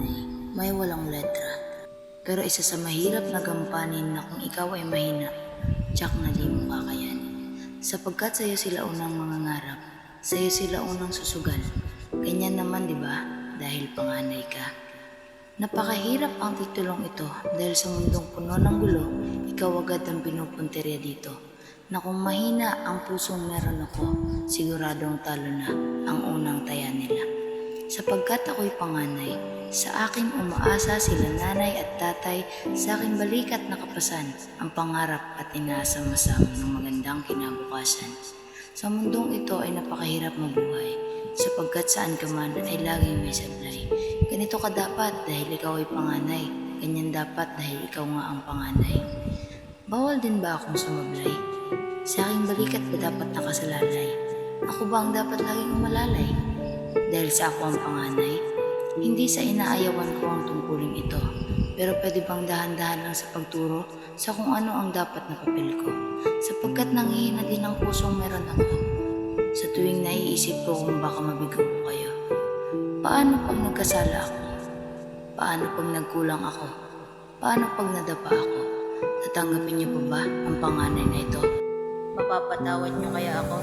panganay, may walang letra. Pero isa sa mahirap na gampanin na kung ikaw ay mahina, tsak na di mo kakayanin. Sapagkat sa'yo sila unang mangangarap, sa'yo sila unang susugal. Ganyan naman di ba? Dahil panganay ka. Napakahirap ang titulong ito dahil sa mundong puno ng gulo, ikaw agad ang pinupuntirya dito. Na kung mahina ang pusong meron ako, siguradong talo na ang unang taya nila. Sapagkat ako'y panganay, sa aking umaasa sila nanay at tatay, sa aking balikat na kapasan, ang pangarap at inaasam-asam ng magandang kinabukasan. Sa mundong ito ay napakahirap mabuhay, sapagkat saan ka man ay laging may sablay. Ganito ka dapat dahil ikaw ay panganay, ganyan dapat dahil ikaw nga ang panganay. Bawal din ba akong sumablay? Sa aking balikat ba dapat nakasalalay? Ako ba ang dapat laging umalalay? Dahil sa ako ang panganay? Hindi sa inaayawan ko ang tungkuling ito, pero pwede bang dahan-dahan lang sa pagturo sa kung ano ang dapat na papel ko? Sapagkat nangihina din ang pusong meron ako. Sa tuwing naiisip ko kung baka mabigo ko kayo. Paano pag nagkasala ako? Paano pag nagkulang ako? Paano pag nadapa ako? Tatanggapin niyo pa ba ang panganay na ito? Mapapatawad niyo kaya ako?